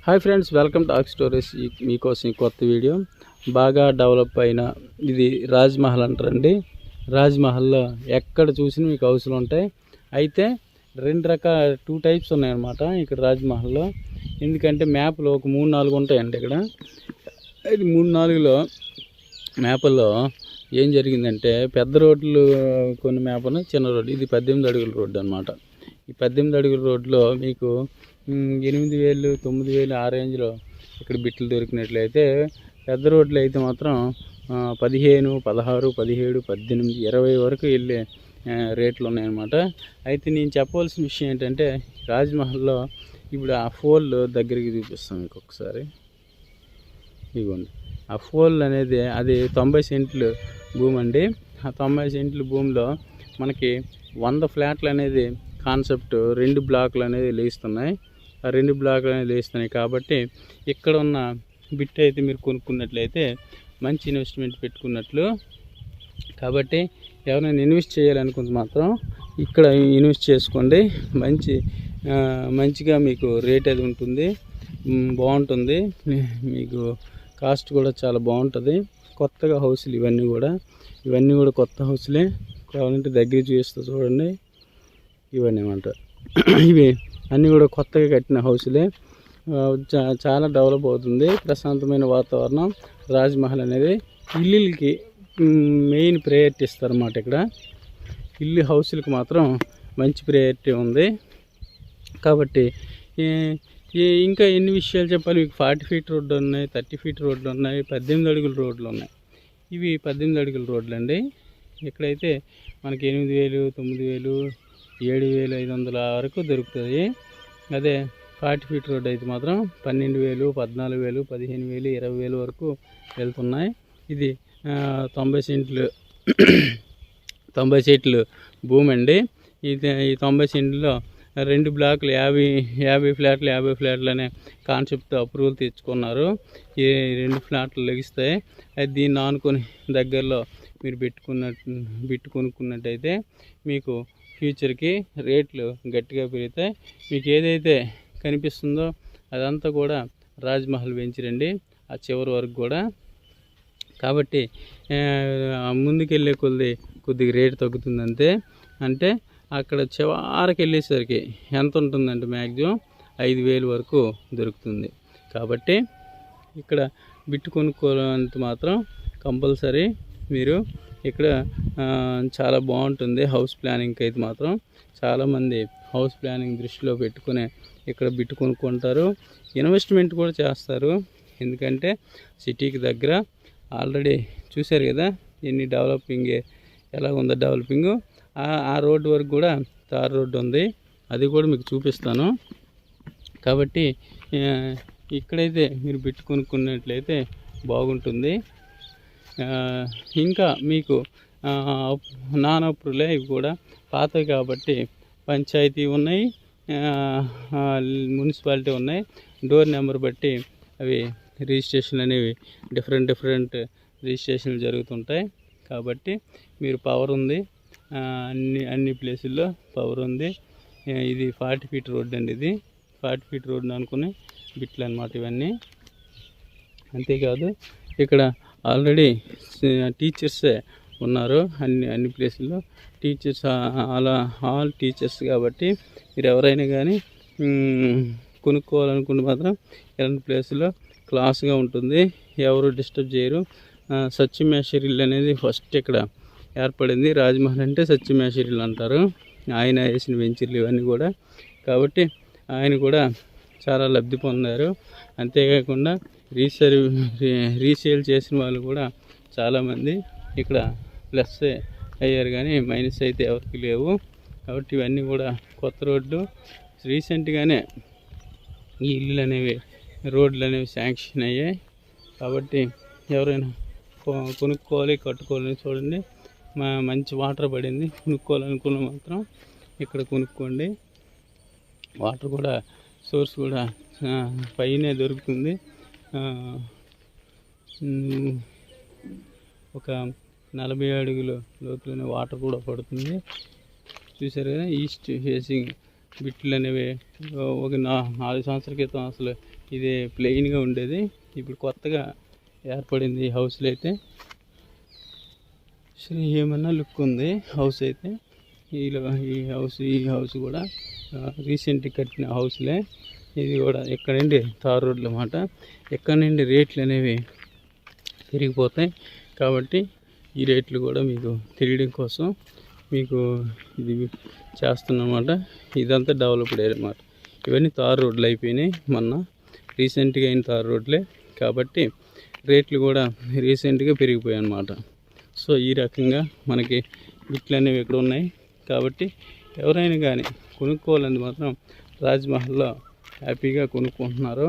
Hi friends, welcome to ఆక్ stories. మీకోసం ఈ కొత్త వీడియో. బాగా డెవలప్ అయిన ఇది రాజ్మహల్ అంటారండి. రాజ్మహల్లో ఎక్కడ చూసినా మీకు హౌస్లు ఉంటాయి. అయితే టూ టైప్స్ ఉన్నాయన్నమాట ఇక్కడ రాజ్మహల్లో. ఎందుకంటే మ్యాప్లో ఒక 3-4 ఉంటాయండి ఇక్కడ. ఇది 3-4లో మ్యాప్లో ఏం జరిగిందంటే పెద్ద రోడ్లు కొన్ని మ్యాప్లు, చిన్న రోడ్డు. ఇది 18 అడుగుల రోడ్డు అనమాట. ఈ 18 అడుగుల రోడ్లో మీకు 8,000, 9,000 ఆ రేంజ్లో ఇక్కడ బిట్లు దొరికినట్లయితే, పెద్ద రోడ్లు అయితే మాత్రం 15, 16, 17, 18, 20 వరకు వెళ్ళే రేట్లు ఉన్నాయన్నమాట. అయితే నేను చెప్పవలసిన విషయం ఏంటంటే, రాజ్మహల్లో ఇప్పుడు ఆ ఫోల్ దగ్గరికి చూపిస్తాం మీకు ఒకసారి. ఇదిగోండి, ఆ ఫోల్ అనేది అది 90 సెంట్లు భూమి అండి. ఆ 90 సెంట్ల భూమిలో మనకి 100 ఫ్లాట్లు అనేది కాన్సెప్ట్ 2 బ్లాకులు అనేది లేస్తున్నాయి. ఆ 2 బ్లాకులు అనేది లేస్తున్నాయి కాబట్టి ఇక్కడ ఉన్న బిట్ అయితే మీరు కొనుక్కున్నట్లయితే మంచి ఇన్వెస్ట్మెంట్ పెట్టుకున్నట్లు. కాబట్టి ఎవరైనా ఇన్వెస్ట్ చేయాలనుకుంటే మాత్రం ఇక్కడ ఇన్వెస్ట్ చేసుకోండి. మంచిగా మీకు రేట్ అది ఉంటుంది, బాగుంటుంది. మీకు కాస్ట్ కూడా చాలా బాగుంటుంది. కొత్తగా హౌస్లు ఇవన్నీ కూడా కొత్త హౌస్లే. కావాలంటే దగ్గర చూపిస్తూ చూడండి. ఇవన్నీ ఏమంటారు, ఇవి అన్నీ కూడా కొత్తగా కట్టిన హౌస్లే. చాలా డెవలప్ అవుతుంది. ప్రశాంతమైన వాతావరణం. రాజ్మహల్ అనేది ఇల్లులకి మెయిన్ ప్రయారిటీ ఇస్తారన్నమాట. ఇక్కడ ఇల్లు హౌస్లకి మాత్రం మంచి ప్రయారిటీ ఉంది. కాబట్టి ఇంకా ఎన్ని విషయాలు చెప్పాలి మీకు. 40 ఫీట్ రోడ్డు ఉన్నాయి, 30 ఫీట్ రోడ్లు ఉన్నాయి, 18 అడుగుల రోడ్లు ఉన్నాయి. ఇవి 18 అడుగుల రోడ్లు అండి. ఇక్కడైతే మనకి 8,000, 9,000, 7,500 వరకు దొరుకుతుంది. అదే 40 ఫీట్ రోడ్ అయితే మాత్రం 12,000, 14,000, 15,000, 20,000 వరకు వెళ్తున్నాయి. ఇది 90 సెంట్లు భూమి అండి. ఈ 90 సెంట్లో 2 బ్లాకులు 50 ఫ్లాట్లు అనే కాన్సెప్ట్ అప్రూవల్ తెచ్చుకున్నారు. ఈ 2 ఫ్లాట్లు లెగిస్తాయి. అది దీన్ని ఆనుకొని దగ్గరలో మీరు కొనుక్కున్నట్టయితే మీకు ఫ్యూచర్కి రేట్లు గట్టిగా పెరుగుతాయి. మీకు ఏదైతే కనిపిస్తుందో అదంతా కూడా రాజ్మహల్ వెంచరండి, ఆ చివరి వరకు కూడా. కాబట్టి ముందుకెళ్ళే కొద్దిగా రేటు తగ్గుతుంది అంతే. అంటే అక్కడ చివరికి వెళ్ళేసరికి ఎంత ఉంటుందంటే మ్యాక్సిమం 5,000 వరకు దొరుకుతుంది. కాబట్టి ఇక్కడ బిట్టు కొనుక్కోవాలంటే మాత్రం కంపల్సరీ మీరు ఇక్కడ చాలా బాగుంటుంది. హౌస్ ప్లానింగ్కి అయితే మాత్రం చాలామంది హౌస్ ప్లానింగ్ దృష్టిలో పెట్టుకునే ఇక్కడ బిట్టు కొనుక్కుంటారు. ఇన్వెస్ట్మెంట్ కూడా చేస్తారు. ఎందుకంటే సిటీకి దగ్గర ఆల్రెడీ చూశారు కదా ఎన్ని ఎలా ఉందో డెవలపింగ్. ఆ రోడ్డు వరకు కూడా తార్ రోడ్డు ఉంది, అది కూడా మీకు చూపిస్తాను. కాబట్టి ఇక్కడైతే మీరు బిట్టు కొనుక్కున్నట్లయితే బాగుంటుంది. ఇంకా మీకు నాన్ అప్రూవలే ఇవి కూడా పాతవి కాబట్టి పంచాయతీ ఉన్నాయి, మున్సిపాలిటీ ఉన్నాయి. డోర్ నెంబర్ బట్టి అవి రిజిస్ట్రేషన్లు అనేవి డిఫరెంట్ రిజిస్ట్రేషన్లు జరుగుతుంటాయి. కాబట్టి మీరు పవర్ ఉంది, అన్ని ప్లేసుల్లో పవర్ ఉంది. ఇది 40 ఫీట్ రోడ్డు అండి. ఇది 40 ఫీట్ రోడ్డు అనుకుని బిట్లు అన్నమాట ఇవన్నీ. అంతేకాదు ఇక్కడ ఆల్రెడీ టీచర్సే ఉన్నారు అన్ని ప్లేసుల్లో. టీచర్స్ ఆల్ టీచర్స్ కాబట్టి మీరు ఎవరైనా కానీ కొనుక్కోవాలనుకుంటే మాత్రం ఇలాంటి ప్లేసులో క్లాస్గా ఉంటుంది, ఎవరు డిస్టర్బ్ చేయరు. సత్యమేశ్వరిల్లు అనేది ఫస్ట్ ఇక్కడ ఏర్పడింది. రాజ్మహల్ అంటే సత్యమేశ్వరిల్లు అంటారు. ఆయన వేసిన వెంచర్లు ఇవన్నీ కూడా. కాబట్టి ఆయన కూడా చాలా లబ్ధి పొందారు. అంతేకాకుండా రీసేల్ చేసిన వాళ్ళు కూడా చాలామంది ఇక్కడ ప్లస్ అయ్యారు, కానీ మైనస్ అయితే ఎవరికి లేవు. కాబట్టి ఇవన్నీ కూడా కొత్త రోడ్లు. రీసెంట్గానే ఈ రోడ్లు అనేవి శాంక్షన్ అయ్యాయి. కాబట్టి ఎవరైనా కొనుక్కోవాలి, కట్టుకోవాలని చూడండి. మంచి వాటర్ పడింది. కొనుక్కోవాలనుకున్న మాత్రం ఇక్కడ కొనుక్కోండి. వాటర్ కూడా సోర్స్ కూడా పైనే దొరుకుతుంది. ఒక 40 అడుగుల లోతులోనే వాటర్ కూడా పడుతుంది. చూసారు కదా, ఈస్ట్ ఫేసింగ్ బిట్లు అనేవి ఒక 4 సంవత్సరాల క్రితం అసలు ఇది ప్లెయిన్గా ఉండేది. ఇప్పుడు కొత్తగా ఏర్పడింది ఈ హౌస్లో అయితే. ఏమన్నా లుక్ ఉంది హౌస్ అయితే. ఈ హౌస్ కూడా రీసెంట్గా కట్టిన హౌస్లే. ఇది కూడా ఇక్కడ నుండి తార్ రోడ్లు అన్నమాట. ఎక్కడ నుండి రేట్లు అనేవి పెరిగిపోతాయి కాబట్టి ఈ రేట్లు కూడా మీకు తెలియడం కోసం మీకు ఇది చేస్తున్నమాట. ఇదంతా డెవలప్డ్ ఏరియా అన్నమాట. ఇవన్నీ తార్ రోడ్లు అయిపోయినాయి, మొన్న రీసెంట్గా అయిన తార్ రోడ్లే కాబట్టి రేట్లు కూడా రీసెంట్గా పెరిగిపోయాయి అన్నమాట. సో ఈ రకంగా మనకి బిట్లు అనేవి ఇక్కడ ఉన్నాయి కాబట్టి ఎవరైనా కానీ కొనుక్కోవాలని మాత్రం రాజ్మహల్లో హ్యాపీగా కొనుక్కుంటున్నారు.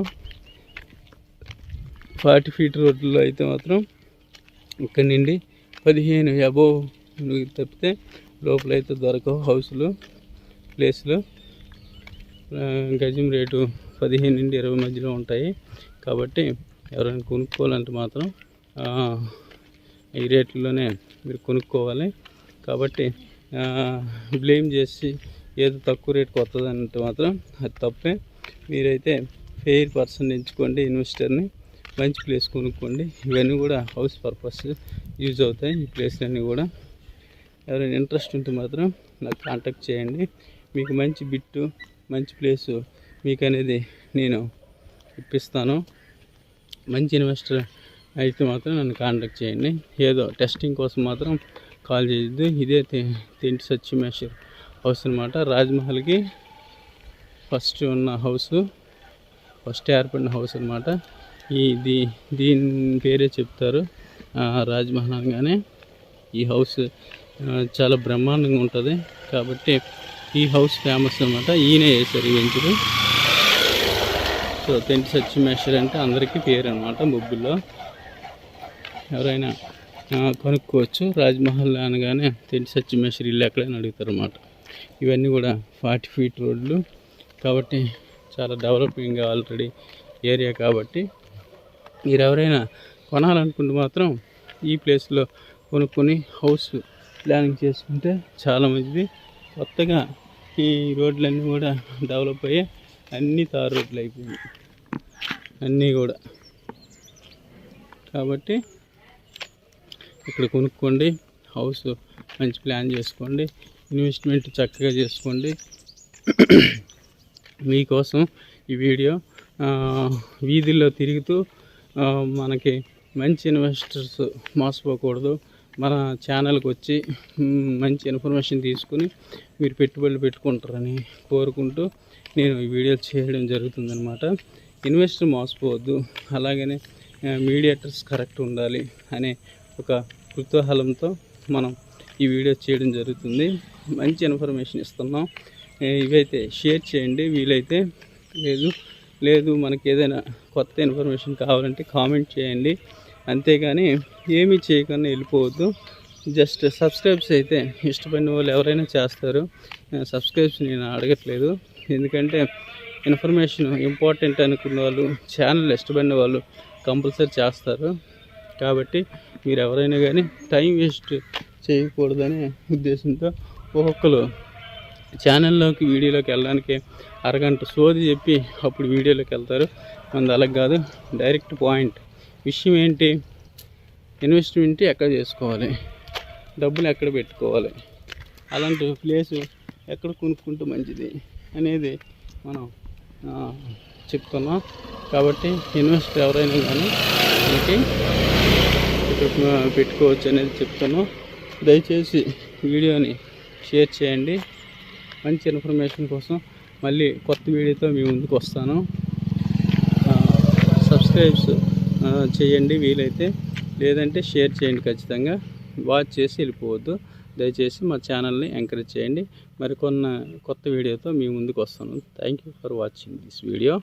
40 ఫీట్ రోడ్లలో అయితే మాత్రం ఇక్కడి నుండి 15 అబోవ్ తప్పితే లోపలైతే దొరకవు హౌస్లు, ప్లేస్లు. గజం రేటు 15 నుండి 20 మధ్యలో ఉంటాయి కాబట్టి ఎవరైనా కొనుక్కోవాలంటే మాత్రం ఈ రేట్లలోనే మీరు కొనుక్కోవాలి. కాబట్టి బ్లేమ్ చేసి ఏదో తక్కువ రేటుకి వస్తుంది అంటే మాత్రం అది తప్పే. మీరైతే ఫెయిర్ పర్సన్ ఎంచుకోండి, ఇన్వెస్టర్ని, మంచి ప్లేస్ కొనుక్కోండి. ఇవన్నీ కూడా హౌస్ పర్పస్ యూజ్ అవుతాయి ఈ ప్లేస్లన్నీ కూడా. ఎవరైనా ఇంట్రెస్ట్ ఉంటే మాత్రం నాకు కాంటాక్ట్ చేయండి. మీకు మంచి బిట్టు, మంచి ప్లేసు మీకు అనేది నేను ఇప్పిస్తాను. మంచి ఇన్వెస్టర్ అయితే మాత్రం నన్ను కాంటాక్ట్ చేయండి. ఏదో టెస్టింగ్ కోసం మాత్రం కాల్ చేయొద్దు. ఇదే తెంటి సత్యమేశ్వర్ హౌస్ అనమాట. రాజ్మహల్కి ఫస్ట్ ఉన్న హౌస్, ఫస్ట్ ఏర్పడిన హౌస్ అనమాట. దీని పేరే చెప్తారు రాజ్మహల్ అనగానే. ఈ హౌస్ చాలా బ్రహ్మాండంగా ఉంటుంది కాబట్టి ఈ హౌస్ ఫేమస్ అనమాట. ఈయనే వేశారు ఈ వెంచరు. సో తెంటి సత్యమేశ్వర్ అంటే అందరికీ పేరు అనమాట. బొబ్బుల్లో ఎవరైనా కొనుక్కోవచ్చు. రాజ్మహల్ అనగానే తెంటి సత్యమేశ్వర్ ఇల్లు ఎక్కడైనా అడుగుతారు అన్నమాట. ఇవన్నీ కూడా 40 ఫీట్ రోడ్లు కాబట్టి చాలా డెవలపింగ్ ఆల్రెడీ ఏరియా కాబట్టి మీరు ఎవరైనా కొనాలనుకుంటే మాత్రం ఈ ప్లేస్లో కొనుక్కొని హౌస్ ప్లానింగ్ చేసుకుంటే చాలా మంచిది. కొత్తగా ఈ రోడ్లన్నీ కూడా డెవలప్ అయ్యాయి, అన్నీ తార్ రోడ్లు అయిపోయాయి అన్నీ కూడా. కాబట్టి ఇక్కడ కొనుక్కోండి, హౌస్ మంచి ప్లాన్ చేసుకోండి, ఇన్వెస్ట్మెంట్ చక్కగా చేసుకోండి. మీకోసం ఈ వీడియో వీధుల్లో తిరుగుతూ మనకి మంచి ఇన్వెస్టర్స్ మోసపోకూడదు, మన ఛానల్కి వచ్చి మంచి ఇన్ఫర్మేషన్ తీసుకుని మీరు పెట్టుబడులు పెట్టుకుంటారని కోరుకుంటూ నేను ఈ వీడియో చేయడం జరుగుతుందన్నమాట. ఇన్వెస్టర్ మోసపోవద్దు, అలాగనే మీడియేటర్స్ కరెక్ట్ ఉండాలి అనే ఒక కుతూహలంతో మనం ఈ వీడియో చేయడం జరుగుతుంది. మంచి ఇన్ఫర్మేషన్ ఇస్తున్నాం. ఇవైతే షేర్ చేయండి వీలైతే. లేదు మనకి ఏదైనా కొత్త ఇన్ఫర్మేషన్ కావాలంటే కామెంట్ చేయండి. అంతేగాని ఏమీ చేయకుండా వెళ్ళిపోవద్దు. జస్ట్ సబ్స్క్రైబ్స్ అయితే ఇష్టపడిన వాళ్ళు ఎవరైనా చేస్తారు. సబ్స్క్రైబ్స్ నేను అడగట్లేదు, ఎందుకంటే ఇన్ఫర్మేషన్ ఇంపార్టెంట్ అనుకున్న వాళ్ళు, ఛానల్ ఇష్టపడిన వాళ్ళు కంపల్సరీ చేస్తారు. కాబట్టి మీరు ఎవరైనా కానీ టైం వేస్ట్ చేయకూడదనే ఉద్దేశంతో ఒక్కొక్కరు ఛానల్లోకి వీడియోలోకి వెళ్ళడానికి అరగంట సోది చెప్పి అప్పుడు వీడియోలోకి వెళ్తారు. మనది అలా కాదు, డైరెక్ట్ పాయింట్. విషయం ఏంటి, ఇన్వెస్ట్మెంట్ ఎక్కడ చేసుకోవాలి, డబ్బులు ఎక్కడ పెట్టుకోవాలి, అలాంటి ప్లేసు ఎక్కడ కొనుక్కుంటే మంచిది అనేది మనం చెప్తున్నాం. కాబట్టి ఇన్వెస్టర్ ఎవరైనా కానీ మనకి ఇక్కడ పెట్టుకోవచ్చు అనేది చెప్తున్నాం. దయచేసి వీడియోని షేర్ చేయండి. మంచి ఇన్ఫర్మేషన్ కోసం మళ్ళీ కొత్త వీడియోతో మీ ముందుకు వస్తాను. సబ్స్క్రైబ్స్ చేయండి వీలైతే, లేదంటే షేర్ చేయండి. ఖచ్చితంగా వాచ్ చేసి వెళ్ళిపోవద్దు. దయచేసి మా ఛానల్ని ఎంకరేజ్ చేయండి. మరికొన్న కొత్త వీడియోతో మీ ముందుకు వస్తాను. Thank you for watching this video.